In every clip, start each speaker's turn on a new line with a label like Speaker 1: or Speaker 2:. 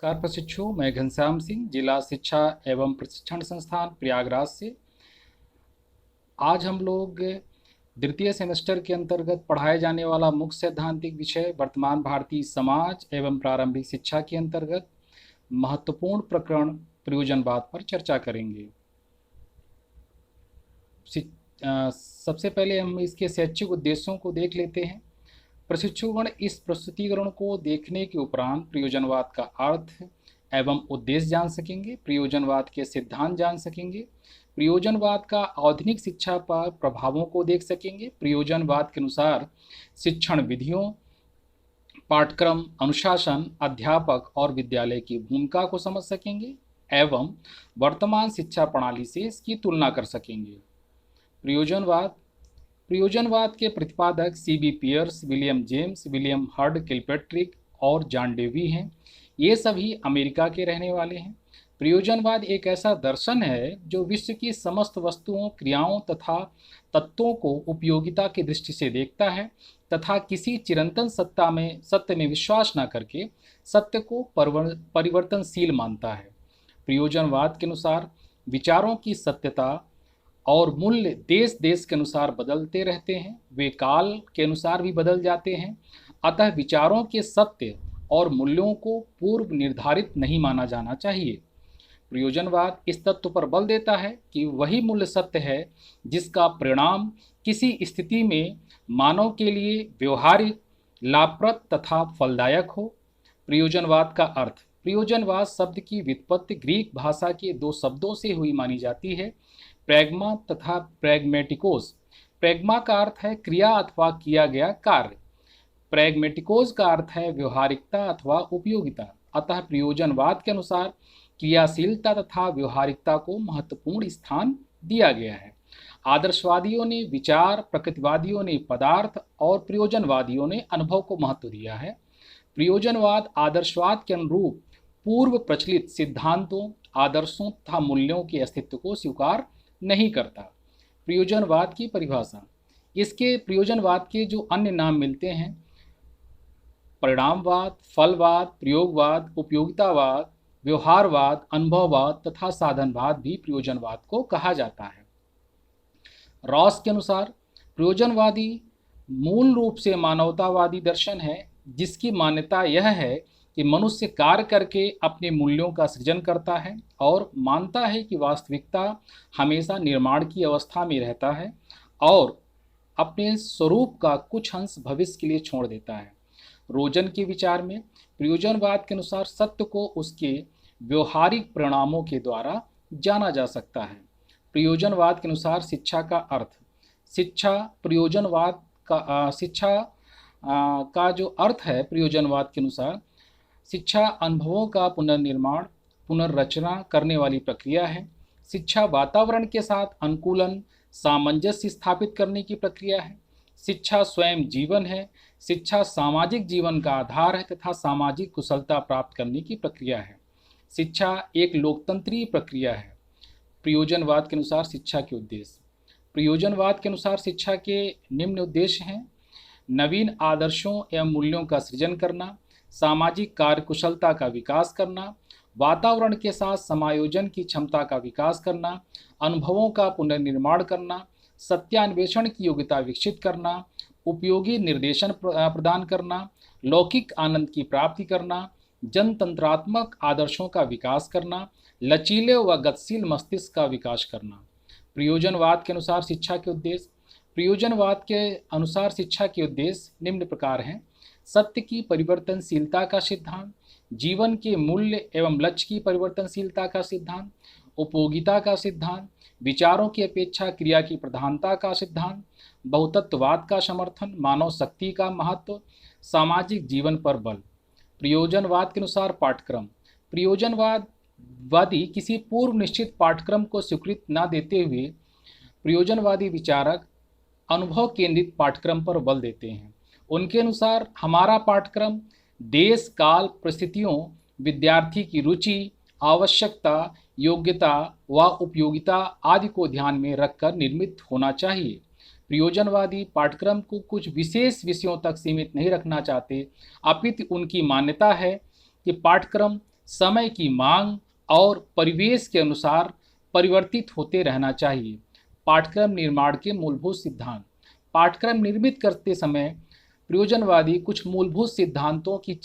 Speaker 1: नमस्कार प्रशिक्षु, मैं घनश्याम सिंह, जिला शिक्षा एवं प्रशिक्षण संस्थान प्रयागराज से। आज हम लोग द्वितीय सेमेस्टर के अंतर्गत पढ़ाए जाने वाला मुख्य सैद्धांतिक विषय वर्तमान भारतीय समाज एवं प्रारंभिक शिक्षा के अंतर्गत महत्वपूर्ण प्रकरण प्रयोजनवाद पर चर्चा करेंगे। सबसे पहले हम इसके शैक्षिक उद्देश्यों को देख लेते हैं। प्रशिक्षुगण इस प्रस्तुतिकरण को देखने के उपरांत प्रयोजनवाद का अर्थ एवं उद्देश्य जान सकेंगे, प्रयोजनवाद के सिद्धांत जान सकेंगे, प्रयोजनवाद का आधुनिक शिक्षा पर प्रभावों को देख सकेंगे, प्रयोजनवाद के अनुसार शिक्षण विधियों, पाठ्यक्रम, अनुशासन, अध्यापक और विद्यालय की भूमिका को समझ सकेंगे एवं वर्तमान शिक्षा प्रणाली से इसकी तुलना कर सकेंगे। प्रयोजनवाद के प्रतिपादक C.B. Peirce, William James, William Heard Kilpatrick और जॉन डेवी हैं। ये सभी अमेरिका के रहने वाले हैं। प्रयोजनवाद एक ऐसा दर्शन है जो विश्व की समस्त वस्तुओं, क्रियाओं तथा तत्वों को उपयोगिता की दृष्टि से देखता है तथा किसी चिरंतन सत्य में विश्वास न करके सत्य को परिवर्तनशील मानता है। प्रयोजनवाद के अनुसार विचारों की सत्यता और मूल्य देश देश के अनुसार बदलते रहते हैं, वे काल के अनुसार भी बदल जाते हैं। अतः विचारों के सत्य और मूल्यों को पूर्व निर्धारित नहीं माना जाना चाहिए। प्रयोजनवाद इस तत्व पर बल देता है कि वही मूल्य सत्य है जिसका परिणाम किसी स्थिति में मानव के लिए व्यवहारिक, लाभप्रद तथा फलदायक हो। प्रयोजनवाद का अर्थ। प्रयोजनवाद शब्द की व्युत्पत्ति ग्रीक भाषा के दो शब्दों से हुई मानी जाती है, प्रैग्मा तथा प्रैग्मेटिकोस। प्रैग्मा का अर्थ है क्रिया अथवा किया गया कार्य, प्रैग्मेटिकोस का अर्थ है व्यवहारिकता अथवा उपयोगिता। अतः प्रयोजनवाद के अनुसार क्रियाशीलता तथा व्यवहारिकता को महत्वपूर्ण स्थान दिया गया है। आदर्शवादियों ने विचार, प्रकृतिवादियों ने पदार्थ और प्रयोजनवादियों ने अनुभव को महत्व दिया है। प्रयोजनवाद आदर्शवाद के अनुरूप पूर्व प्रचलित सिद्धांतों, आदर्शों तथा मूल्यों के अस्तित्व को स्वीकार नहीं करता। प्रयोजनवाद की परिभाषा। इसके प्रयोजनवाद के जो अन्य नाम मिलते हैं, परिणामवाद, फलवाद, प्रयोगवाद, उपयोगितावाद, व्यवहारवाद, अनुभववाद तथा साधनवाद भी प्रयोजनवाद को कहा जाता है। रॉस के अनुसार प्रयोजनवादी मूल रूप से मानवतावादी दर्शन है, जिसकी मान्यता यह है कि मनुष्य कार्य करके अपने मूल्यों का सृजन करता है और मानता है कि वास्तविकता हमेशा निर्माण की अवस्था में रहता है और अपने स्वरूप का कुछ अंश भविष्य के लिए छोड़ देता है। रोजन के विचार में प्रयोजनवाद के अनुसार सत्य को उसके व्यवहारिक परिणामों के द्वारा जाना जा सकता है। प्रयोजनवाद के अनुसार शिक्षा का अर्थ। शिक्षा का जो अर्थ है प्रयोजनवाद के अनुसार, शिक्षा अनुभवों का पुनर्निर्माण, पुनर्रचना करने वाली प्रक्रिया है। शिक्षा वातावरण के साथ अनुकूलन, सामंजस्य स्थापित करने की प्रक्रिया है। शिक्षा स्वयं जीवन है। शिक्षा सामाजिक जीवन का आधार है तथा सामाजिक कुशलता प्राप्त करने की प्रक्रिया है। शिक्षा एक लोकतंत्रीय प्रक्रिया है। प्रयोजनवाद के अनुसार शिक्षा के उद्देश्य। प्रयोजनवाद के अनुसार शिक्षा के निम्न उद्देश्य हैं: नवीन आदर्शों एवं मूल्यों का सृजन करना, सामाजिक कार्यकुशलता का विकास करना, वातावरण के साथ समायोजन की क्षमता का विकास करना, अनुभवों का पुनर्निर्माण करना, सत्यान्वेषण की योग्यता विकसित करना, उपयोगी निर्देशन प्रदान करना, लौकिक आनंद की प्राप्ति करना, जनतंत्रात्मक आदर्शों का विकास करना, लचीले व गतिशील मस्तिष्क का विकास करना। प्रयोजनवाद के अनुसार शिक्षा के उद्देश्य। प्रयोजनवाद के अनुसार शिक्षा के उद्देश्य निम्न प्रकार हैं: सत्य की परिवर्तनशीलता का सिद्धांत, जीवन के मूल्य एवं लक्ष्य की परिवर्तनशीलता का सिद्धांत, उपयोगिता का सिद्धांत, विचारों की अपेक्षा क्रिया की प्रधानता का सिद्धांत, बहुतत्ववाद का समर्थन, मानव शक्ति का महत्व, सामाजिक जीवन पर बल। प्रयोजनवाद के अनुसार पाठ्यक्रम। प्रयोजनवादी किसी पूर्व निश्चित पाठ्यक्रम को स्वीकृति न देते हुए प्रयोजनवादी विचारक अनुभव केंद्रित पाठ्यक्रम पर बल देते हैं। उनके अनुसार हमारा पाठ्यक्रम देश, काल, परिस्थितियों, विद्यार्थी की रुचि, आवश्यकता, योग्यता व उपयोगिता आदि को ध्यान में रखकर निर्मित होना चाहिए। प्रयोजनवादी पाठ्यक्रम को कुछ विशेष विषयों तक सीमित नहीं रखना चाहते, अपितु उनकी मान्यता है कि पाठ्यक्रम समय की मांग और परिवेश के अनुसार परिवर्तित होते रहना चाहिए। पाठ्यक्रम निर्माण के मूलभूत सिद्धांत। पाठ्यक्रम निर्मित करते समय प्रयोजनवादी कुछ मूलभूत सिद्धांतों की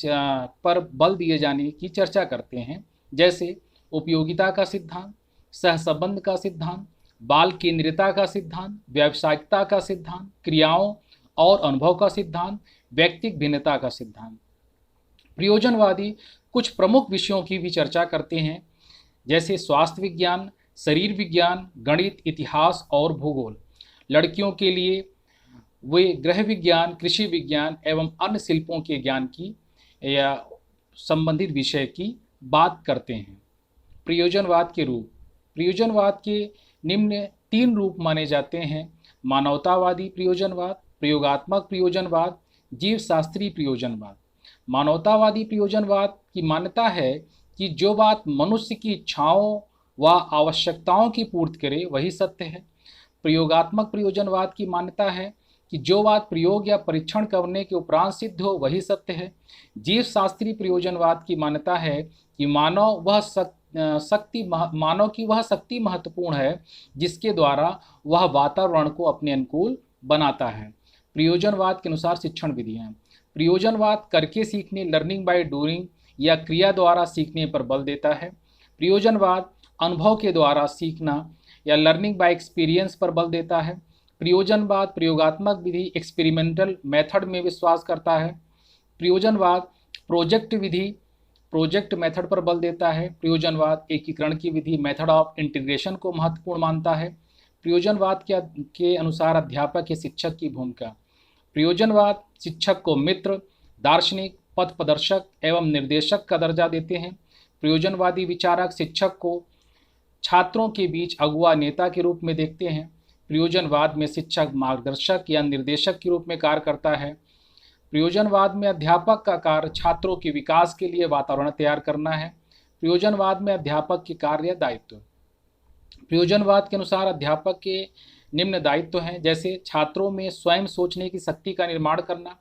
Speaker 1: पर बल दिए जाने की चर्चा करते हैं, जैसे उपयोगिता का सिद्धांत, सहसंबंध का सिद्धांत, बाल केंद्रिता का सिद्धांत, व्यावसायिकता का सिद्धांत, क्रियाओं और अनुभव का सिद्धांत, व्यक्तिक भिन्नता का सिद्धांत। प्रयोजनवादी कुछ प्रमुख विषयों की भी चर्चा करते हैं, जैसे स्वास्थ्य विज्ञान, शरीर विज्ञान, गणित, इतिहास और भूगोल। लड़कियों के लिए वे गृह विज्ञान, कृषि विज्ञान एवं अन्य शिल्पों के ज्ञान की या संबंधित विषय की बात करते हैं। प्रयोजनवाद के रूप। प्रयोजनवाद के निम्न 3 रूप माने जाते हैं: मानवतावादी प्रयोजनवाद, प्रयोगात्मक प्रयोजनवाद, जीवशास्त्री प्रयोजनवाद। मानवतावादी प्रयोजनवाद की मान्यता है कि जो बात मनुष्य की इच्छाओं व आवश्यकताओं की पूर्ति करे वही सत्य है। प्रयोगात्मक प्रयोजनवाद की मान्यता है कि जो बात प्रयोग या परीक्षण करने के उपरांत सिद्ध हो वही सत्य है। जीवशास्त्री प्रयोजनवाद की मान्यता है कि मानव की वह शक्ति महत्वपूर्ण है जिसके द्वारा वह वातावरण को अपने अनुकूल बनाता है। प्रयोजनवाद के अनुसार शिक्षण विधियाँ। प्रयोजनवाद करके सीखने, लर्निंग बाय डूइंग या क्रिया द्वारा सीखने पर बल देता है। प्रयोजनवाद अनुभव के द्वारा सीखना या लर्निंग बाय एक्सपीरियंस पर बल देता है। प्रयोजनवाद प्रयोगात्मक विधि, एक्सपेरिमेंटल मेथड में विश्वास करता है। प्रयोजनवाद प्रोजेक्ट मेथड पर बल देता है। प्रयोजनवाद एकीकरण की विधि, मेथड ऑफ इंटीग्रेशन को महत्वपूर्ण मानता है। प्रयोजनवाद के अनुसार अध्यापक या शिक्षक की भूमिका। प्रयोजनवाद शिक्षक को मित्र, दार्शनिक, पथ प्रदर्शक एवं निर्देशक का दर्जा देते हैं। प्रयोजनवादी विचारक शिक्षक को छात्रों के बीच अगुआ नेता के रूप में देखते हैं। प्रयोजनवाद में शिक्षक मार्गदर्शक या निर्देशक के रूप में कार्य करता है। प्रयोजनवाद में अध्यापक का कार्य छात्रों के विकास के लिए वातावरण तैयार करना है। प्रयोजनवाद में अध्यापक के कार्य या दायित्व। प्रयोजनवाद के अनुसार अध्यापक के निम्न दायित्व हैं, जैसे छात्रों में स्वयं सोचने की शक्ति का निर्माण करना,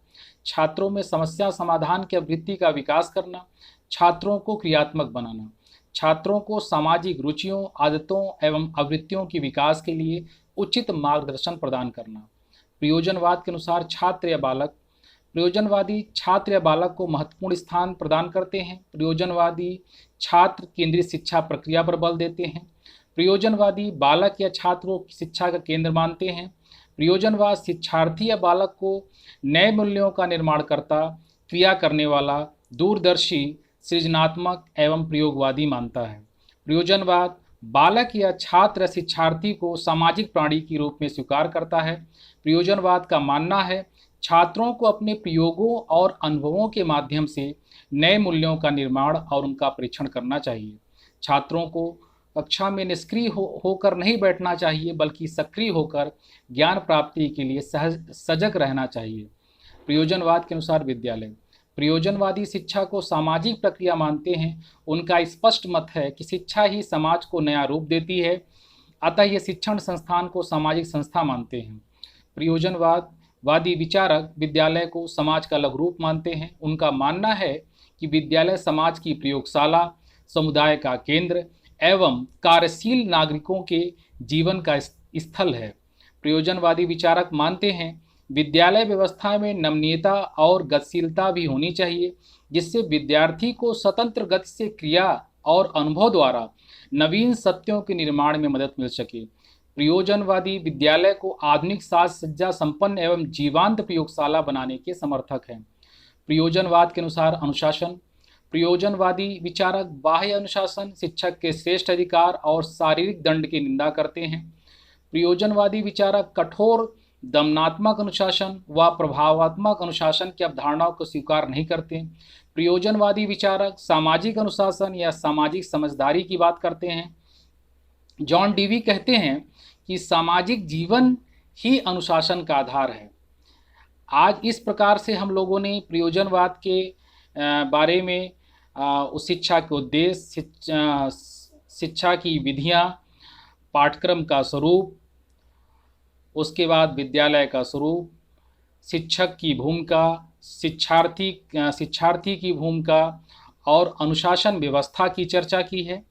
Speaker 1: छात्रों में समस्या समाधान की वृत्ति का विकास करना, छात्रों को क्रियात्मक बनाना, छात्रों को सामाजिक रुचियों, आदतों एवं आवृत्तियों के विकास के लिए उचित मार्गदर्शन प्रदान करना। प्रयोजनवाद के अनुसार छात्र या बालक। प्रयोजनवादी छात्र या बालक को महत्वपूर्ण स्थान प्रदान करते हैं। प्रयोजनवादी छात्र केंद्रित शिक्षा प्रक्रिया पर बल देते हैं। प्रयोजनवादी बालक या छात्र को शिक्षा का केंद्र मानते हैं। प्रयोजनवाद शिक्षार्थी या बालक को नए मूल्यों का निर्माण करता, क्रिया करने वाला, दूरदर्शी, सृजनात्मक एवं प्रयोगवादी मानता है। प्रयोजनवाद बालक या छात्र या शिक्षार्थी को सामाजिक प्राणी के रूप में स्वीकार करता है। प्रयोजनवाद का मानना है छात्रों को अपने प्रयोगों और अनुभवों के माध्यम से नए मूल्यों का निर्माण और उनका परीक्षण करना चाहिए। छात्रों को कक्षा में निष्क्रिय होकर नहीं बैठना चाहिए, बल्कि सक्रिय होकर ज्ञान प्राप्ति के लिए सजग रहना चाहिए। प्रयोजनवाद के अनुसार विद्यालय। प्रयोजनवादी शिक्षा को सामाजिक प्रक्रिया मानते हैं। उनका स्पष्ट मत है कि शिक्षा ही समाज को नया रूप देती है, अतः ये शिक्षण संस्थान को सामाजिक संस्था मानते हैं। प्रयोजनवादी विचारक विद्यालय को समाज का अलग रूप मानते हैं। उनका मानना है कि विद्यालय समाज की प्रयोगशाला, समुदाय का केंद्र एवं कार्यशील नागरिकों के जीवन का स्थल है। प्रयोजनवादी विचारक मानते हैं विद्यालय व्यवस्था में नमनीयता और गतिशीलता भी होनी चाहिए, जिससे विद्यार्थी को स्वतंत्र गति से क्रिया और अनुभव द्वारा नवीन सत्यों के निर्माण में मदद मिल सके। प्रयोजनवादी विद्यालय को आधुनिक साज सज्जा संपन्न एवं जीवांत प्रयोगशाला बनाने के समर्थक हैं। प्रयोजनवाद के अनुसार अनुशासन। प्रयोजनवादी विचारक बाह्य अनुशासन, शिक्षक के श्रेष्ठ अधिकार और शारीरिक दंड की निंदा करते हैं। प्रयोजनवादी विचारक कठोर दमनात्मक अनुशासन व प्रभावात्मक अनुशासन की अवधारणाओं को स्वीकार नहीं करते। प्रयोजनवादी विचारक सामाजिक अनुशासन या सामाजिक समझदारी की बात करते हैं। जॉन डीवी कहते हैं कि सामाजिक जीवन ही अनुशासन का आधार है। आज इस प्रकार से हम लोगों ने प्रयोजनवाद के बारे में उस शिक्षा के उद्देश्य, शिक्षा की विधियाँ, पाठ्यक्रम का स्वरूप, उसके बाद विद्यालय का स्वरूप, शिक्षक की भूमिका, शिक्षार्थी की भूमिका और अनुशासन व्यवस्था की चर्चा की है।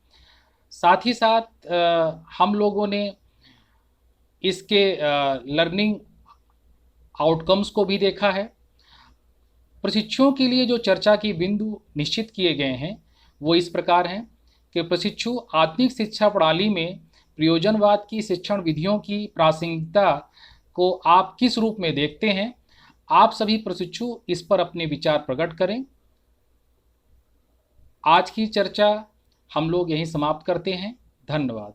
Speaker 1: साथ ही साथ हम लोगों ने इसके लर्निंग आउटकम्स को भी देखा है। प्रशिक्षुओं के लिए जो चर्चा की बिंदु निश्चित किए गए हैं वो इस प्रकार हैं कि प्रशिक्षु आधुनिक शिक्षा प्रणाली में प्रयोजनवाद की शिक्षण विधियों की प्रासंगिकता को आप किस रूप में देखते हैं। आप सभी प्रशिक्षु इस पर अपने विचार प्रकट करें। आज की चर्चा हम लोग यहीं समाप्त करते हैं। धन्यवाद।